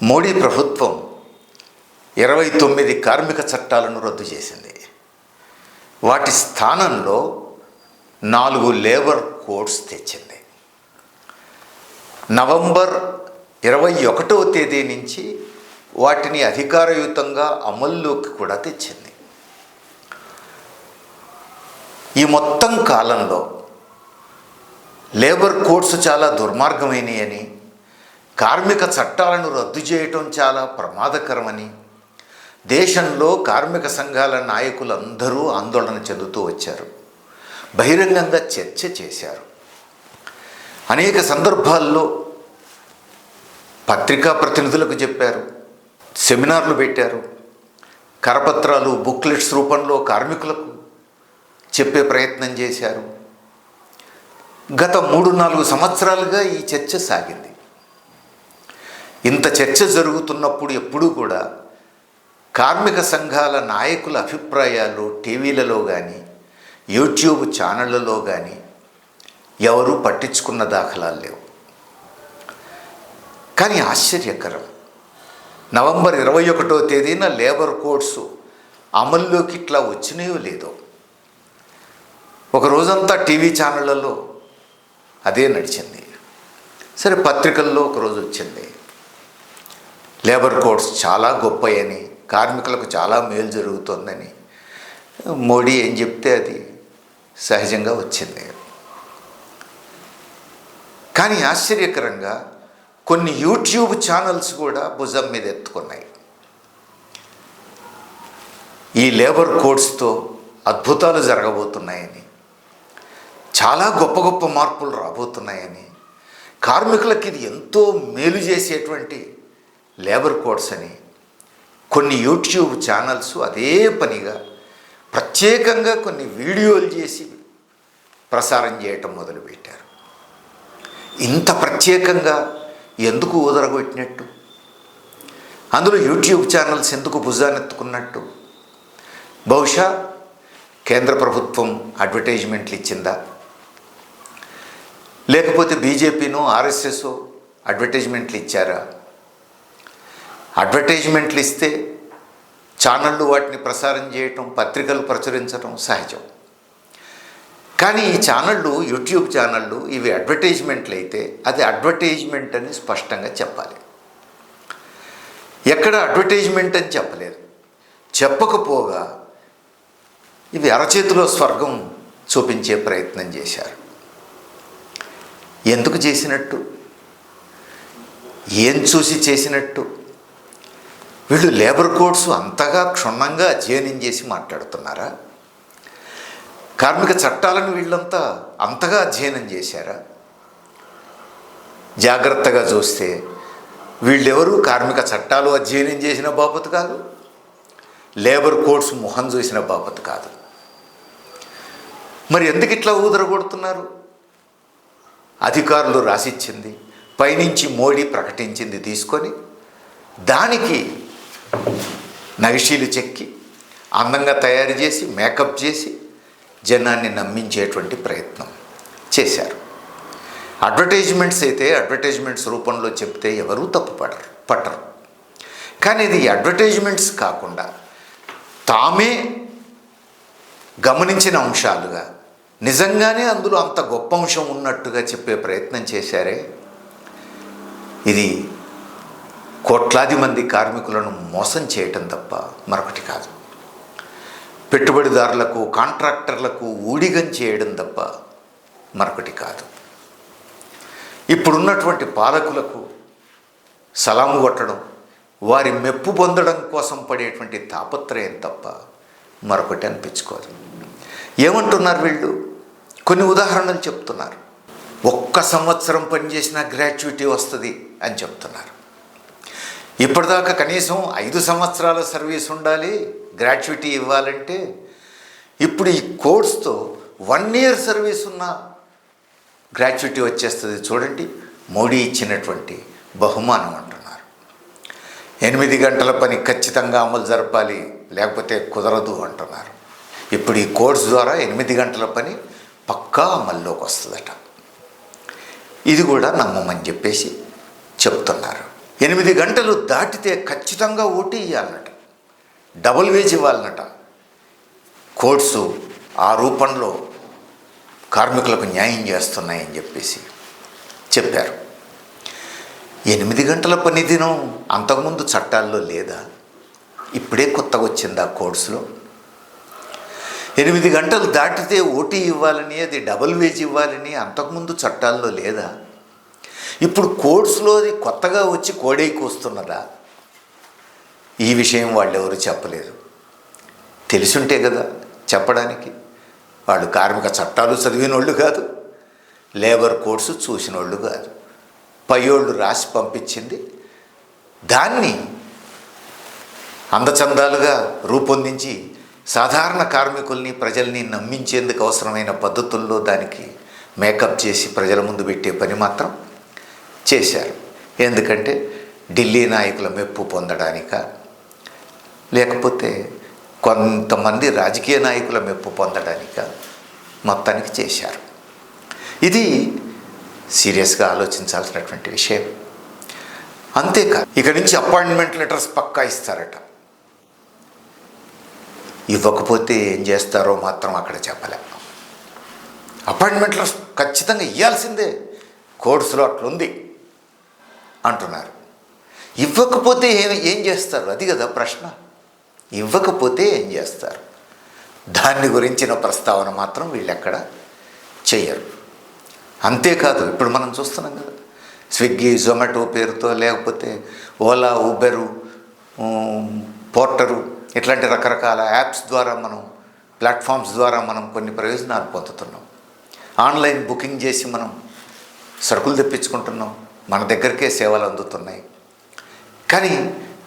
మోడీ ప్రభుత్వం 29 కార్మిక చట్టాలను రద్దు చేసింది. వాటి స్థానంలో 4 లేబర్ కోడ్స్ తెచ్చింది. నవంబర్ 21వ తేదీ నుంచి వాటిని అధికారయుతంగా అమల్లోకి కూడా తెచ్చింది. ఈ మొత్తం కాలంలో లేబర్ కోడ్స్ చాలా దుర్మార్గమైనవని, కార్మిక చట్టాలను రద్దు చేయటం చాలా ప్రమాదకరమని దేశంలో కార్మిక సంఘాల నాయకులందరూ ఆందోళన చెందుతూ వచ్చారు. బహిరంగంగా చర్చ చేశారు. అనేక సందర్భాల్లో పత్రికా ప్రతినిధులకు చెప్పారు, సెమినార్లు పెట్టారు, కరపత్రాలు బుక్లెట్స్ రూపంలో కార్మికులకు చెప్పే ప్రయత్నం చేశారు. గత 3-4 సంవత్సరాలుగా ఈ చర్చ సాగింది. ఇంత చర్చ జరుగుతున్నప్పుడు ఎప్పుడూ కూడా కార్మిక సంఘాల నాయకుల అభిప్రాయాలు టీవీలలో కానీ యూట్యూబ్ ఛానళ్లలో కానీ ఎవరూ పట్టించుకున్న దాఖలాలు లేవు. కానీ ఆశ్చర్యకరం, నవంబర్ 21వ తేదీన లేబర్ కోడ్స్ అమల్లోకి ఇట్లా వచ్చినాయో లేదో, ఒక రోజంతా టీవీ ఛానళ్లలో అదే నడిచింది. సరే, పత్రికల్లో ఒకరోజు వచ్చింది, లేబర్ కోడ్స్ చాలా గొప్పయని, కార్మికులకు చాలా మేలు జరుగుతుందని మోడీ ఏం చెప్తే అది సహజంగా వచ్చింది. కానీ ఆశ్చర్యకరంగా కొన్ని యూట్యూబ్ ఛానల్స్ కూడా భుజం మీద ఎత్తుకున్నాయి. ఈ లేబర్ కోడ్స్తో అద్భుతాలు జరగబోతున్నాయని, చాలా గొప్ప గొప్ప మార్పులు రాబోతున్నాయని, కార్మికులకి ఇది ఎంతో మేలు చేసేటువంటి లేబర్ కోడ్స్ అని కొన్ని యూట్యూబ్ ఛానల్స్ అదే పనిగా ప్రత్యేకంగా కొన్ని వీడియోలు చేసి ప్రసారం చేయటం మొదలుపెట్టారు. ఇంత ప్రత్యేకంగా ఎందుకు ఊదరగొట్టినట్టు? అందులో యూట్యూబ్ ఛానల్స్ ఎందుకు భుజానెత్తుకున్నట్టు? బహుశా కేంద్ర ప్రభుత్వం అడ్వర్టైజ్మెంట్లు ఇచ్చిందా, లేకపోతే బీజేపీనో ఆర్ఎస్ఎస్ అడ్వర్టైజ్మెంట్లు ఇచ్చారా? అడ్వర్టైజ్మెంట్లు ఇస్తే ఛానళ్ళు వాటిని ప్రసారం చేయటం, పత్రికలు ప్రచురించడం సహజం. కానీ ఈ ఛానళ్ళు, యూట్యూబ్ ఛానళ్ళు, ఇవి అడ్వర్టైజ్మెంట్లు అయితే అది అడ్వర్టైజ్మెంట్ అని స్పష్టంగా చెప్పాలి. ఎక్కడ అడ్వర్టైజ్మెంట్ అని చెప్పలేదు. చెప్పకపోగా ఇవి అరచేతిలో స్వర్గం చూపించే ప్రయత్నం చేశారు. ఎందుకు చేసినట్టు? ఏం చూసి చేసినట్టు? వీళ్ళు లేబర్ కోడ్స్ అంతగా క్షుణ్ణంగా అధ్యయనం చేసి మాట్లాడుతున్నారా? కార్మిక చట్టాలను వీళ్ళంతా అంతగా అధ్యయనం చేశారా? జాగ్రత్తగా చూస్తే వీళ్ళెవరూ కార్మిక చట్టాలు అధ్యయనం చేసిన బాపతు కాదు, లేబర్ కోడ్స్ మొహం చూసిన బాపతు కాదు. మరి ఎందుకు ఇట్లా ఊదరగొడుతున్నారు? అధికారులు రాసిచ్చింది, పైనుంచి మోడీ ప్రకటించింది తీసుకొని దానికి నగిషీలు చెక్కి అందంగా తయారు చేసి మేకప్ చేసి జనాన్ని నమ్మించేటువంటి ప్రయత్నం చేశారు. అడ్వర్టైజ్మెంట్స్ అయితే అడ్వర్టైజ్మెంట్స్ రూపంలో చెప్తే ఎవరూ తప్పు పట్టరు. కానీ ఇది అడ్వర్టైజ్మెంట్స్ కాకుండా తామే గమనించిన అంశాలుగా నిజంగానే అందులో అంత గొప్ప అంశం ఉన్నట్టుగా చెప్పే ప్రయత్నం చేశారే, ఇది కోట్లాది మంది కార్మికులను మోసం చేయటం తప్ప మరొకటి కాదు. పెట్టుబడిదారులకు, కాంట్రాక్టర్లకు ఊడిగం చేయడం తప్ప మరొకటి కాదు. ఇప్పుడున్నటువంటి పాలకులకు సలాము కొట్టడం, వారి మెప్పు పొందడం కోసం పడేటువంటి తాపత్రయం తప్ప మరొకటి అనిపించుకోదు. ఏమంటున్నారు వీళ్ళు? కొన్ని ఉదాహరణలు చెప్తున్నారు. 1 సంవత్సరం పనిచేసిన గ్రాట్యుటీ వస్తుంది అని చెప్తున్నారు. ఇప్పటిదాకా కనీసం 5 సంవత్సరాల సర్వీస్ ఉండాలి గ్రాట్యుటీ ఇవ్వాలంటే, ఇప్పుడు ఈ కోర్స్తో 1 ఇయర్ సర్వీస్ ఉన్న గ్రాట్యుటీ వచ్చేస్తుంది. చూడండి, మోడీ ఇచ్చినటువంటి బహుమానం అంటున్నారు. 8 గంటల పని ఖచ్చితంగా అమలు జరపాలి, లేకపోతే కుదరదు అంటున్నారు. ఇప్పుడు ఈ కోర్స్ ద్వారా 8 గంటల పని పక్కా అమల్లోకి వస్తుందట. ఇది కూడా నమ్మమని చెప్పేసి చెప్తున్నారు. 8 గంటలు దాటితే ఖచ్చితంగా ఓటీ ఇవ్వాలన్నట, డబుల్ వేజ్ ఇవ్వాలన్నట. కోర్ట్సు ఆ రూపంలో కార్మికులకు న్యాయం చేస్తున్నాయని చెప్పేసి చెప్పారు. 8 గంటల పని దినం అంతకుముందు చట్టాల్లో లేదా? ఇప్పుడే కొత్తగా వచ్చింది ఆ కోర్ట్స్లో. 8 గంటలు దాటితే ఓటీ ఇవ్వాలని, అది డబుల్ వేజ్ ఇవ్వాలని అంతకుముందు చట్టాల్లో లేదా? ఇప్పుడు కోర్ట్స్లో అది కొత్తగా వచ్చి కోడైకి వస్తున్నదా? ఈ విషయం వాళ్ళు ఎవరు చెప్పలేదు. తెలిసుంటే కదా చెప్పడానికి. వాళ్ళు కార్మిక చట్టాలు చదివినోళ్ళు కాదు, లేబర్ కోడ్స్ చూసినోళ్ళు కాదు. పయ్యోళ్ళు రాసి పంపించింది దాన్ని అందచందాలుగా రూపొందించి సాధారణ కార్మికుల్ని, ప్రజల్ని నమ్మించేందుకు అవసరమైన పద్ధతుల్లో దానికి మేకప్ చేసి ప్రజల ముందు పెట్టే పని మాత్రం చేశారు. ఎందుకంటే ఢిల్లీ నాయకుల మెప్పు పొందడానిక, లేకపోతే కొంతమంది రాజకీయ నాయకుల మెప్పు పొందడానిక మొత్తానికి చేశారు. ఇది సీరియస్గా ఆలోచించాల్సినటువంటి విషయం. అంతేకాదు, ఇక నుంచి అపాయింట్మెంట్ లెటర్స్ పక్కా ఇస్తారట. ఇవ్వకపోతే ఏం చేస్తారో మాత్రం అక్కడ చెప్పలే. అపాయింట్మెంట్ లెటర్స్ ఖచ్చితంగా ఇవ్వాల్సిందే, కోర్సులో అట్లుంది అంటున్నారు. ఇవ్వకపోతే ఏం చేస్తారు? అది కదా ప్రశ్న. ఇవ్వకపోతే ఏం చేస్తారు? దాన్ని గురించిన ప్రస్తావన మాత్రం వీళ్ళెక్కడ చేయరు. అంతేకాదు, ఇప్పుడు మనం చూస్తున్నాం కదా, స్విగ్గీ, జొమాటో పేరుతో, లేకపోతే ఓలా, ఊబెరు, పోర్టరు, ఇట్లాంటి రకరకాల యాప్స్ ద్వారా మనం, ప్లాట్ఫామ్స్ ద్వారా మనం కొన్ని ప్రయోజనాలు పొందుతున్నాం. ఆన్లైన్ బుకింగ్ చేసి మనం సరుకులు తెప్పించుకుంటున్నాం, మన దగ్గరికే సేవలు అందుతున్నాయి. కానీ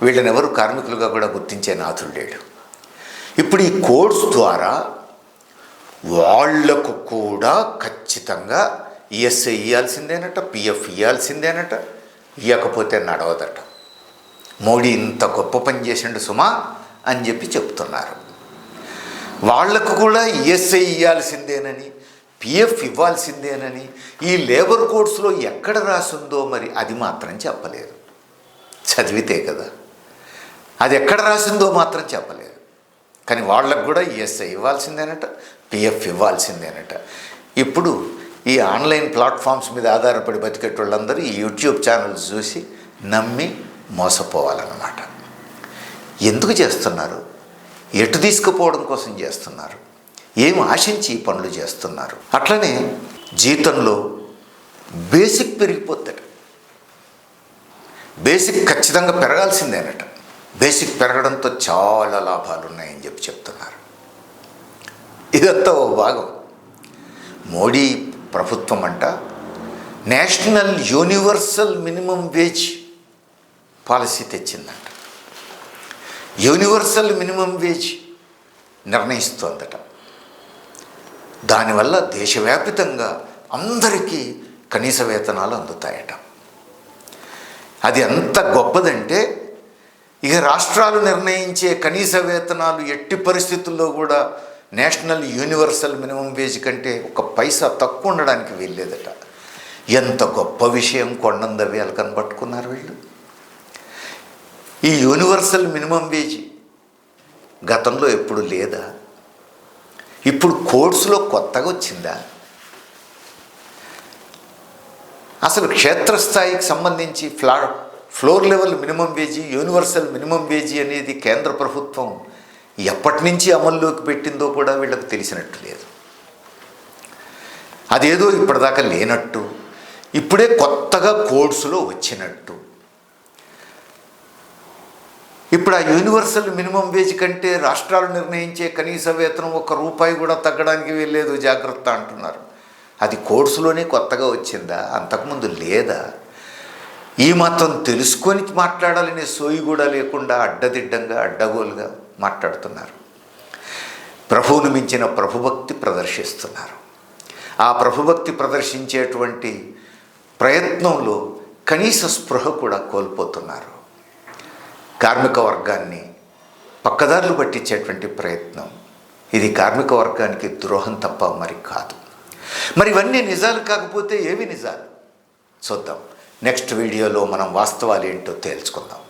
వీళ్ళని ఎవరు కార్మికులుగా కూడా గుర్తించే నాథుడు లేడు. ఇప్పుడు ఈ కోడ్స్ ద్వారా వాళ్లకు కూడా ఖచ్చితంగా ఈఎస్ఐ ఇవ్వాల్సిందేనట, పిఎఫ్ ఇవ్వాల్సిందేనట, ఇవ్వకపోతే నడవదట. మోడీ ఇంత గొప్ప పని చేసిండు సుమా అని చెప్పి చెప్తున్నారు. వాళ్లకు కూడా ఈఎస్ఐ ఇవ్వాల్సిందేనని, పిఎఫ్ ఇవ్వాల్సిందేనని ఈ లేబర్ కోడ్స్లో ఎక్కడ రాసిందో మరి అది మాత్రం చెప్పలేదు. చదివితే కదా, అది ఎక్కడ రాసిందో మాత్రం చెప్పలేదు. కానీ వాళ్ళకు కూడా ఈఎస్ఐ ఇవ్వాల్సిందేనట, పిఎఫ్ ఇవ్వాల్సిందేనట. ఇప్పుడు ఈ ఆన్లైన్ ప్లాట్ఫామ్స్ మీద ఆధారపడి బతికేటోళ్ళందరూ ఈ యూట్యూబ్ ఛానల్స్ చూసి నమ్మి మోసపోవాలన్నమాట. ఎందుకు చేస్తున్నారు? ఎటు తీసుకుపోవడం కోసం చేస్తున్నారు? ఏం ఆశించి ఈ పనులు చేస్తున్నారు? అట్లనే జీతంలో బేసిక్ పెరిగిపోతాడు. బేసిక్ ఖచ్చితంగా పెరగాల్సిందేనట. బేసిక్ పెరగడంతో చాలా లాభాలు ఉన్నాయని చెప్పి చెప్తున్నారు. ఇదంతా ఓ భాగం. మోడీ ప్రభుత్వం అంట national universal minimum wage policy తెచ్చిందంట. యూనివర్సల్ మినిమం వేజ్ నిర్ణయిస్తోందట. దానివల్ల దేశవ్యాపితంగా అందరికీ కనీస వేతనాలు అందుతాయట. అది ఎంత గొప్పదంటే ఇక రాష్ట్రాలు నిర్ణయించే కనీస వేతనాలు ఎట్టి పరిస్థితుల్లో కూడా నేషనల్ యూనివర్సల్ మినిమం వేజ్ కంటే ఒక పైసా తక్కువ ఉండడానికి వీల్లేదట. ఎంత గొప్ప విషయం కొండందవ్యాలు కనబట్టుకున్నారు వీళ్ళు. ఈ యూనివర్సల్ మినిమం వేజ్ గతంలో ఎప్పుడు లేదా? ఇప్పుడు కోడ్స్లో కొత్తగా వచ్చిందా? అసలు క్షేత్రస్థాయికి సంబంధించి floor level minimum wage, universal minimum wage అనేది కేంద్ర ప్రభుత్వం ఎప్పటి నుంచి అమల్లోకి పెట్టిందో కూడా వీళ్ళకు తెలిసినట్టు లేదు. అదేదో ఇప్పటిదాకా లేనట్టు, ఇప్పుడే కొత్తగా కోడ్స్లో వచ్చినట్టు. ఇప్పుడు ఆ యూనివర్సల్ మినిమం వేజ్ కంటే రాష్ట్రాలు నిర్ణయించే కనీస వేతనం ₹1 కూడా తగ్గడానికి వీల్లేదు, జాగ్రత్త అంటున్నారు. అది కోడ్స్లోనే కొత్తగా వచ్చిందా? అంతకుముందు లేదా? ఈ మాత్రం తెలుసుకొని మాట్లాడాలనే సోయి కూడా లేకుండా అడ్డదిడ్డంగా, అడ్డగోలుగా మాట్లాడుతున్నారు. ప్రభువును మించిన ప్రభుభక్తి ప్రదర్శిస్తున్నారు. ఆ ప్రభుభక్తి ప్రదర్శించేటువంటి ప్రయత్నంలో కనీస స్పృహ కూడా కోల్పోతున్నారు. కార్మిక వర్గాన్ని పక్కదారులు పట్టించేటువంటి ప్రయత్నం, ఇది కార్మిక వర్గానికి ద్రోహం తప్ప మరి కాదు. మరి ఇవన్నీ నిజాలు కాకపోతే ఏవి నిజాలు చూద్దాం. నెక్స్ట్ వీడియోలో మనం వాస్తవాలు ఏంటో తేల్చుకుందాం.